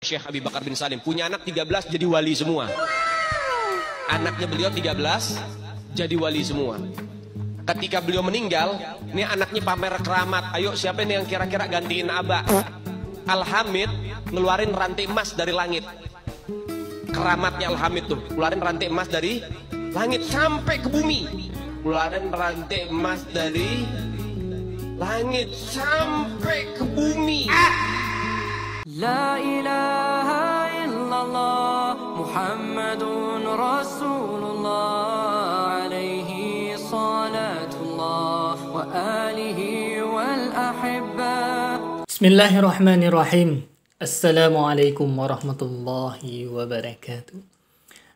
Syekh Abi Bakar bin Salim punya anak 13 jadi wali semua. Anaknya beliau 13 jadi wali semua. Ketika beliau meninggal, ini anaknya pamer keramat. Ayo siapa ini yang kira-kira gantiin Abah? Al-Hamid ngeluarin rantai emas dari langit. Keramatnya Al-Hamid tuh, ngeluarin rantai emas dari langit sampai ke bumi. Ngeluarin rantai emas dari langit sampai ke bumi. La ilaha illallah Muhammadun Rasulullah alaihi salatullah wa alihi wal ahibba. Bismillahirrahmanirrahim. Assalamualaikum warahmatullahi wabarakatuh.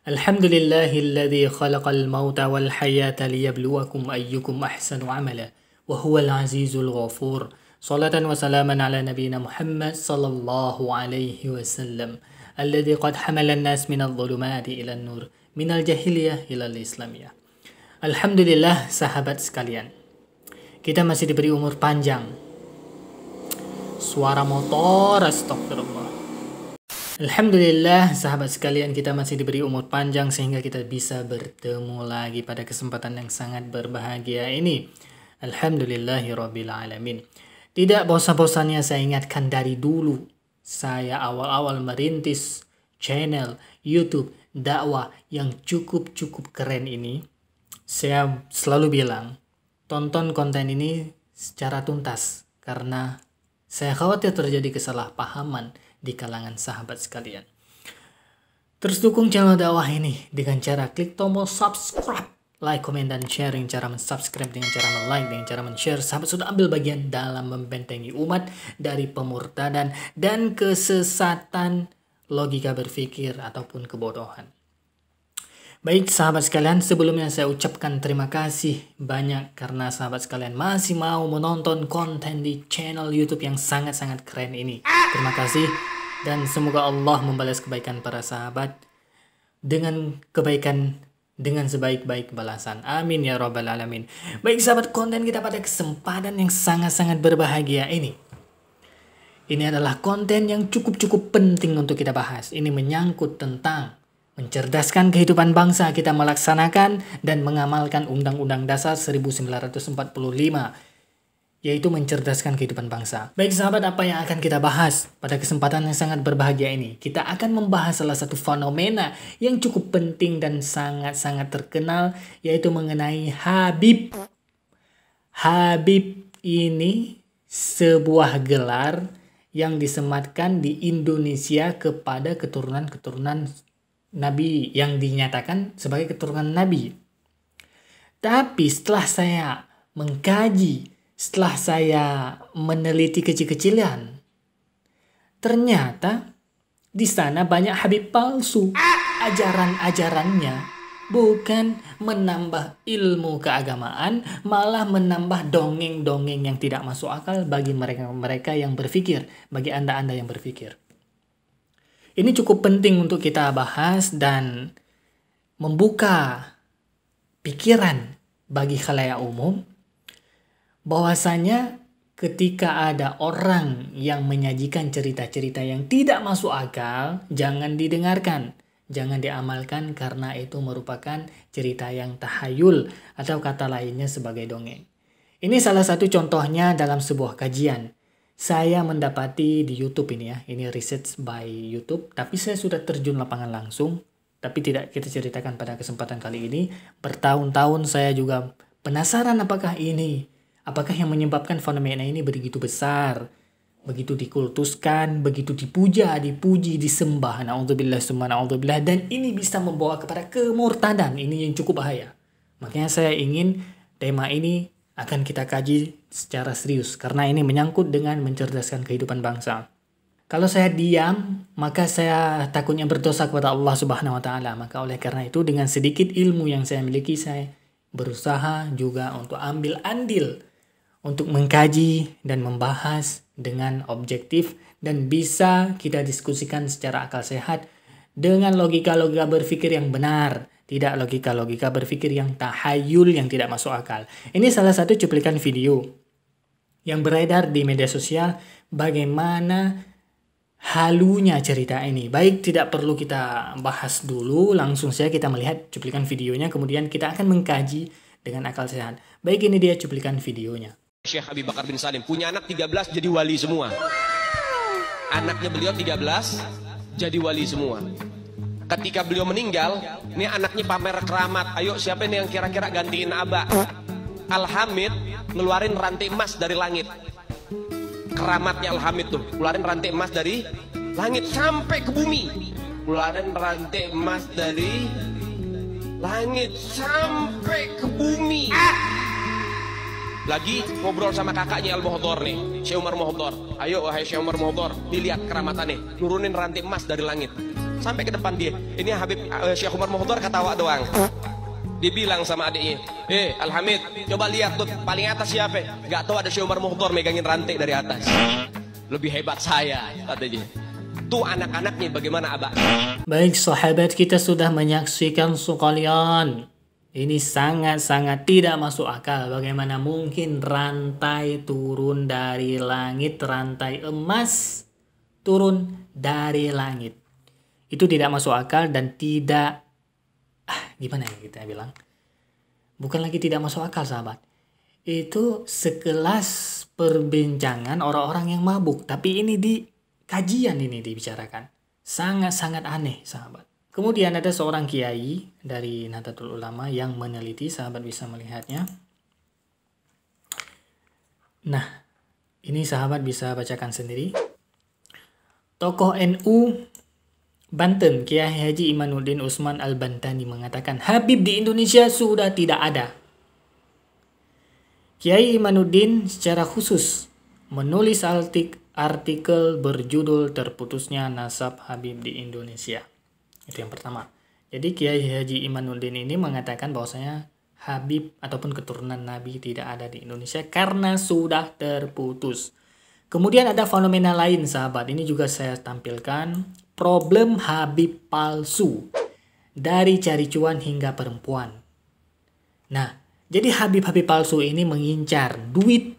Alhamdulillahilladzi khalaqal mauta wal hayata liyabluwakum ayyukum ahsanu amala wa huwal azizul ghafur. Salatan wa salaman ala nabiyina Muhammad sallallahu alaihi wasallam alladzi qad hamala an-nas minadh dhulumati ila an-nur minal jahiliyah ila al-islamiyah. Alhamdulillah sahabat sekalian, kita masih diberi umur panjang. Suara motor, astagfirullah. Alhamdulillah sahabat sekalian, kita masih diberi umur panjang sehingga kita bisa bertemu lagi pada kesempatan yang sangat berbahagia ini. Alhamdulillahirabbil alamin. Tidak bosan-bosannya saya ingatkan dari dulu saya awal-awal merintis channel YouTube dakwah yang cukup keren ini. Saya selalu bilang, tonton konten ini secara tuntas karena saya khawatir terjadi kesalahpahaman di kalangan sahabat sekalian. Terus dukung channel dakwah ini dengan cara klik tombol subscribe, like, komen, dan sharing. Cara mensubscribe dengan cara like, dengan cara men-share. Sahabat sudah ambil bagian dalam membentengi umat dari pemurtadan dan kesesatan logika berpikir ataupun kebodohan. Baik sahabat sekalian, sebelumnya saya ucapkan terima kasih banyak karena sahabat sekalian masih mau menonton konten di channel YouTube yang sangat-sangat keren ini. Terima kasih dan semoga Allah membalas kebaikan para sahabat dengan kebaikan dengan sebaik-baik balasan. Amin ya rabbal alamin. Baik sahabat, konten kita pada kesempatan yang sangat-sangat berbahagia ini. Ini adalah konten yang cukup penting untuk kita bahas. Ini menyangkut tentang mencerdaskan kehidupan bangsa, kita melaksanakan dan mengamalkan Undang-Undang Dasar 1945, yaitu mencerdaskan kehidupan bangsa. Baik sahabat, apa yang akan kita bahas pada kesempatan yang sangat berbahagia ini? Kita akan membahas salah satu fenomena yang cukup penting dan sangat-sangat terkenal, yaitu mengenai Habib. Habib ini sebuah gelar yang disematkan di Indonesia kepada keturunan-keturunan Nabi, yang dinyatakan sebagai keturunan Nabi. Tapi setelah saya mengkaji, setelah saya meneliti kecil-kecilan, ternyata di sana banyak habib palsu. Ajaran-ajarannya bukan menambah ilmu keagamaan, malah menambah dongeng-dongeng yang tidak masuk akal bagi mereka yang berpikir, bagi Anda yang berpikir. Ini cukup penting untuk kita bahas dan membuka pikiran bagi khalayak umum, bahwasanya ketika ada orang yang menyajikan cerita-cerita yang tidak masuk akal, jangan didengarkan, jangan diamalkan karena itu merupakan cerita yang tahayul atau kata lainnya sebagai dongeng. Ini salah satu contohnya dalam sebuah kajian. Saya mendapati di YouTube ini ya, ini research by YouTube, tapi saya sudah terjun lapangan langsung, tapi tidak kita ceritakan pada kesempatan kali ini. Bertahun-tahun saya juga penasaran apakah yang menyebabkan fenomena ini begitu besar, begitu dikultuskan, begitu dipuji, disembah, na'udzubillah summa na'udzubillah, dan ini bisa membawa kepada kemurtadan. Ini yang cukup bahaya. Makanya saya ingin tema ini akan kita kaji secara serius karena ini menyangkut dengan mencerdaskan kehidupan bangsa. Kalau saya diam, maka saya takutnya berdosa kepada Allah Subhanahu wa taala. Maka oleh karena itu, dengan sedikit ilmu yang saya miliki, saya berusaha juga untuk ambil andil untuk mengkaji dan membahas dengan objektif dan bisa kita diskusikan secara akal sehat dengan logika-logika berpikir yang benar, tidak logika-logika berpikir yang tahayul, yang tidak masuk akal. Ini salah satu cuplikan video yang beredar di media sosial bagaimana halunya cerita ini. Baik, tidak perlu kita bahas dulu, langsung saja kita melihat cuplikan videonya, kemudian kita akan mengkaji dengan akal sehat. Baik, ini dia cuplikan videonya. Syekh Abi Bakar bin Salim punya anak 13 jadi wali semua. Anaknya beliau 13 jadi wali semua. Ketika beliau meninggal, ini anaknya pamer keramat. Ayo siapa ini yang kira-kira gantiin Abah? Al-Hamid ngeluarin rantai emas dari langit. Keramatnya Al-Hamid tuh, keluarin rantai emas dari langit sampai ke bumi. Keluarin rantai emas dari langit sampai ke bumi. Lagi ngobrol sama kakaknya Al-Muhdhar nih, Syekh Umar Muhdhar. Ayo wahai Syekh Umar Muhdhar, dilihat keramatannya, nurunin rantai emas dari langit sampai ke depan dia. Ini Habib Syekh Umar Muhdhar ketawa doang. Dibilang sama adiknya, Al-Hamid, coba lihat tuh paling atas siapa? Gak tahu ada Syekh Umar Muhdhar megangin rantai dari atas. Lebih hebat saya, katanya. Tuh anak-anaknya bagaimana Abah? Baik sahabat, kita sudah menyaksikan sekalian. Ini sangat-sangat tidak masuk akal. Bagaimana mungkin rantai turun dari langit, rantai emas turun dari langit. Itu tidak masuk akal dan tidak, gimana ya kita bilang? Bukan lagi tidak masuk akal sahabat. Itu sekelas perbincangan orang-orang yang mabuk. Tapi ini di kajian ini dibicarakan. Sangat-sangat aneh sahabat. Kemudian ada seorang kiai dari Nahdlatul Ulama yang meneliti, sahabat bisa melihatnya. Nah, ini sahabat bisa bacakan sendiri. Tokoh NU Banten, Kiai Haji Imanuddin Utsman Al-Bantani mengatakan, Habib di Indonesia sudah tidak ada. Kiai Imanuddin secara khusus menulis artikel berjudul Terputusnya Nasab Habib di Indonesia. Itu yang pertama. Jadi Kiai Haji Imanuddin ini mengatakan bahwasanya Habib ataupun keturunan Nabi tidak ada di Indonesia karena sudah terputus. Kemudian ada fenomena lain sahabat, ini juga saya tampilkan. Problem Habib palsu. Dari cari cuan hingga perempuan. Nah, jadi Habib-Habib palsu ini mengincar duit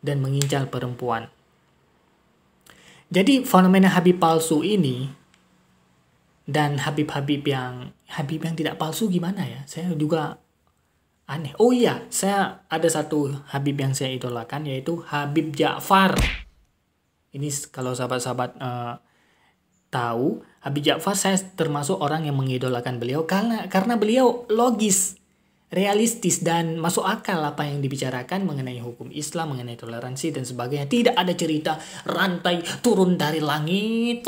dan mengincar perempuan. Jadi fenomena Habib palsu ini dan Habib yang tidak palsu gimana ya? Saya juga aneh. Oh iya, saya ada satu Habib yang saya idolakan, yaitu Habib Ja'far. Ini kalau sahabat-sahabat tahu, Habib Ja'far saya termasuk orang yang mengidolakan beliau karena beliau logis, realistis dan masuk akal apa yang dibicarakan mengenai hukum Islam, mengenai toleransi dan sebagainya. Tidak ada cerita rantai turun dari langit.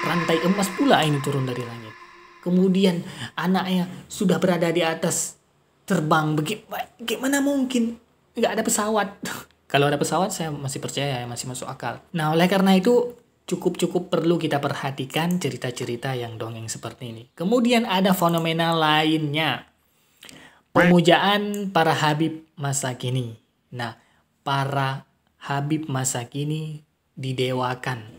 Rantai emas pula ini turun dari langit. Kemudian anaknya sudah berada di atas terbang. Bagaimana mungkin? Nggak ada pesawat. Kalau ada pesawat saya masih percaya, masih masuk akal. Nah, oleh karena itu cukup perlu kita perhatikan cerita-cerita yang dongeng seperti ini. Kemudian ada fenomena lainnya. Pemujaan para Habib masa kini. Nah, para Habib masa kini didewakan.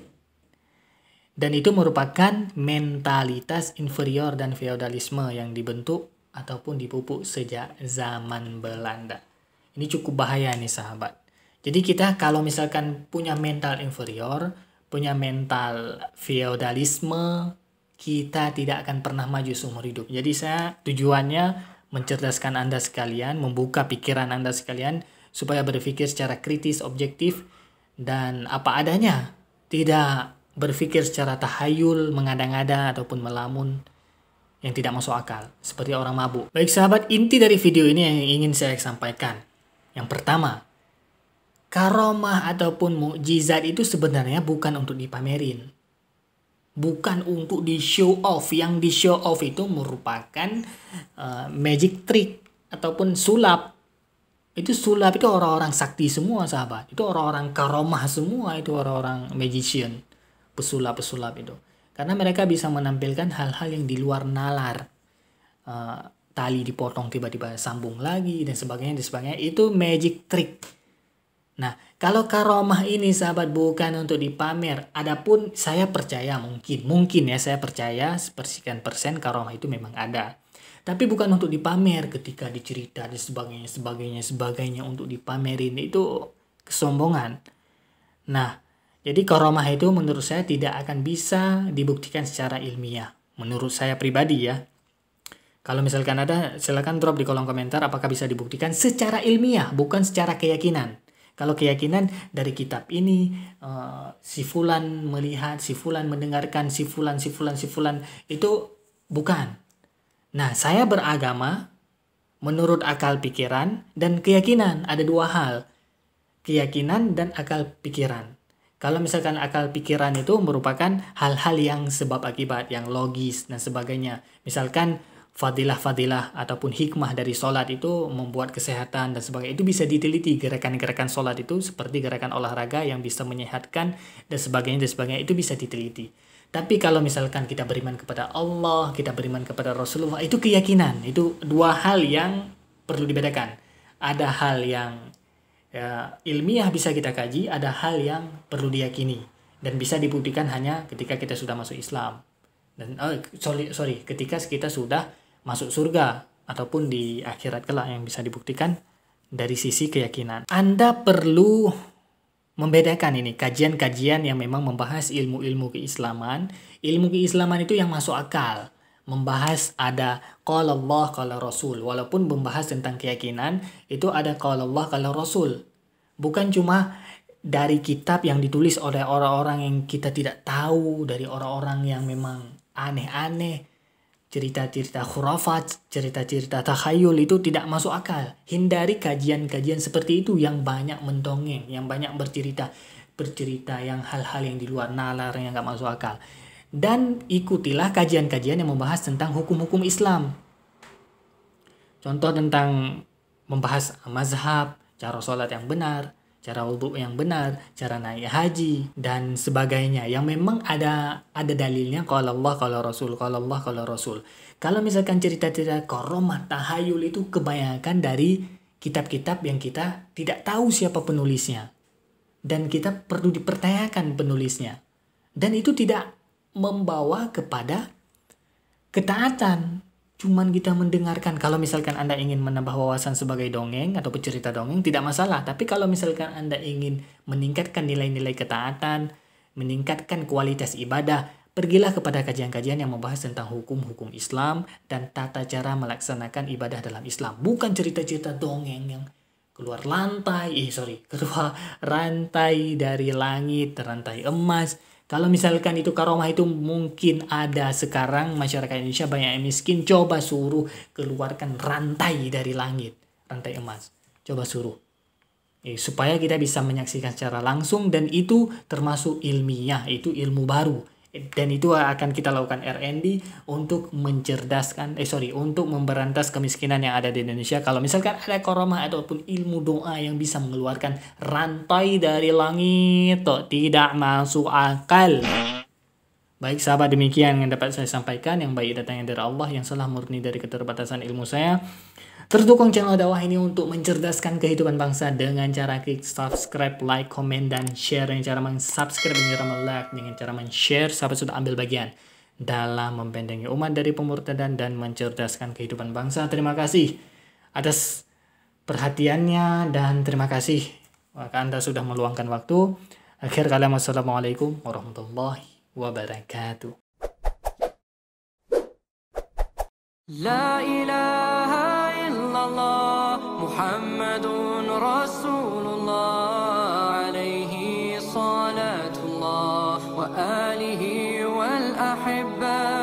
Dan itu merupakan mentalitas inferior dan feodalisme yang dibentuk ataupun dipupuk sejak zaman Belanda. Ini cukup bahaya nih sahabat. Jadi kita kalau misalkan punya mental inferior, punya mental feodalisme, kita tidak akan pernah maju seumur hidup. Jadi saya tujuannya mencerdaskan Anda sekalian, membuka pikiran Anda sekalian, supaya berpikir secara kritis, objektif, dan apa adanya. Tidak berpikir secara tahayul, mengada-ngada, ataupun melamun yang tidak masuk akal, seperti orang mabuk. Baik sahabat, inti dari video ini yang ingin saya sampaikan. Yang pertama, karomah ataupun mukjizat itu sebenarnya bukan untuk dipamerin. Bukan untuk di show off. Yang di show off itu merupakan magic trick ataupun sulap. Itu sulap itu orang-orang sakti semua sahabat. Itu orang-orang karomah semua, itu orang-orang magician. Pesulap-pesulap itu. Karena mereka bisa menampilkan hal-hal yang di luar nalar. Tali dipotong tiba-tiba sambung lagi dan sebagainya. Itu magic trick. Nah, kalau karomah ini sahabat bukan untuk dipamer. Adapun saya percaya mungkin ya saya percaya sepersekian persen karomah itu memang ada. Tapi bukan untuk dipamer ketika dicerita dan sebagainya untuk dipamerin, itu kesombongan. Nah, Jadi karomah itu menurut saya tidak akan bisa dibuktikan secara ilmiah. Menurut saya pribadi ya. Kalau misalkan ada, silakan drop di kolom komentar apakah bisa dibuktikan secara ilmiah, bukan secara keyakinan. Kalau keyakinan dari kitab ini, si fulan melihat, si fulan mendengarkan, si fulan, itu bukan. Nah, saya beragama menurut akal pikiran dan keyakinan. Ada dua hal, keyakinan dan akal pikiran. Kalau misalkan akal pikiran itu merupakan hal-hal yang sebab akibat, yang logis dan sebagainya. Misalkan fadilah-fadilah ataupun hikmah dari sholat itu membuat kesehatan dan sebagainya. Itu bisa diteliti, gerakan-gerakan sholat itu seperti gerakan olahraga yang bisa menyehatkan dan sebagainya. Itu bisa diteliti. Tapi kalau misalkan kita beriman kepada Allah, kita beriman kepada Rasulullah, itu keyakinan. Itu dua hal yang perlu dibedakan. Ada hal yang ilmiah bisa kita kaji, ada hal yang perlu diyakini dan bisa dibuktikan hanya ketika kita sudah masuk Islam dan ketika kita sudah masuk surga ataupun di akhirat kelak, yang bisa dibuktikan dari sisi keyakinan. Anda perlu membedakan ini kajian-kajian yang memang membahas ilmu-ilmu keislaman. Ilmu keislaman itu yang masuk akal, membahas ada qala Allah qala Rasul. Walaupun membahas tentang keyakinan, itu ada qala Allah qala Rasul. Bukan cuma dari kitab yang ditulis oleh orang-orang yang kita tidak tahu, dari orang-orang yang memang aneh-aneh, cerita-cerita khurafat, cerita-cerita takhayul, itu tidak masuk akal. Hindari kajian-kajian seperti itu yang banyak mendongeng, yang banyak bercerita yang hal-hal yang di luar nalar, yang nggak masuk akal. Dan ikutilah kajian-kajian yang membahas tentang hukum-hukum Islam. Contoh tentang membahas mazhab, cara sholat yang benar, cara wudhu yang benar, cara naik haji, dan sebagainya. Yang memang ada dalilnya, qala Allah, qala Rasul, qala Allah, qala Rasul. Kalau misalkan cerita-cerita karomah, tahayul itu kebanyakan dari kitab-kitab yang kita tidak tahu siapa penulisnya. Dan kita perlu dipertanyakan penulisnya. Dan itu tidak membawa kepada ketaatan. Cuman kita mendengarkan. Kalau misalkan Anda ingin menambah wawasan sebagai dongeng atau pecerita dongeng, tidak masalah. Tapi kalau misalkan Anda ingin meningkatkan nilai-nilai ketaatan, meningkatkan kualitas ibadah, pergilah kepada kajian-kajian yang membahas tentang hukum-hukum Islam dan tata cara melaksanakan ibadah dalam Islam. Bukan cerita-cerita dongeng yang keluar rantai dari langit, rantai emas. Kalau misalkan itu karomah itu mungkin ada sekarang, masyarakat Indonesia banyak yang miskin, coba suruh keluarkan rantai dari langit, rantai emas. Coba suruh. Supaya kita bisa menyaksikan secara langsung, dan itu termasuk ilmiah, itu ilmu baru. Dan itu akan kita lakukan R&D untuk untuk memberantas kemiskinan yang ada di Indonesia. Kalau misalkan ada karomah ataupun ilmu doa yang bisa mengeluarkan rantai dari langit, tidak masuk akal. Baik sahabat, demikian yang dapat saya sampaikan. Yang baik datangnya dari Allah, yang salah murni dari keterbatasan ilmu saya. Terus dukung channel dakwah ini untuk mencerdaskan kehidupan bangsa dengan cara klik subscribe, like, komen, dan share. Dengan cara men-subscribe, dengan cara like, dengan cara men-share, sahabat sudah ambil bagian dalam membentengi umat dari pemurtadan dan mencerdaskan kehidupan bangsa. Terima kasih atas perhatiannya dan terima kasih maka Anda sudah meluangkan waktu. Akhir kalam, wassalamualaikum warahmatullahi wabarakatuh. La ilaha illallah Muhammadun Rasulullah alaihi salatullah wa alihi wal ahibba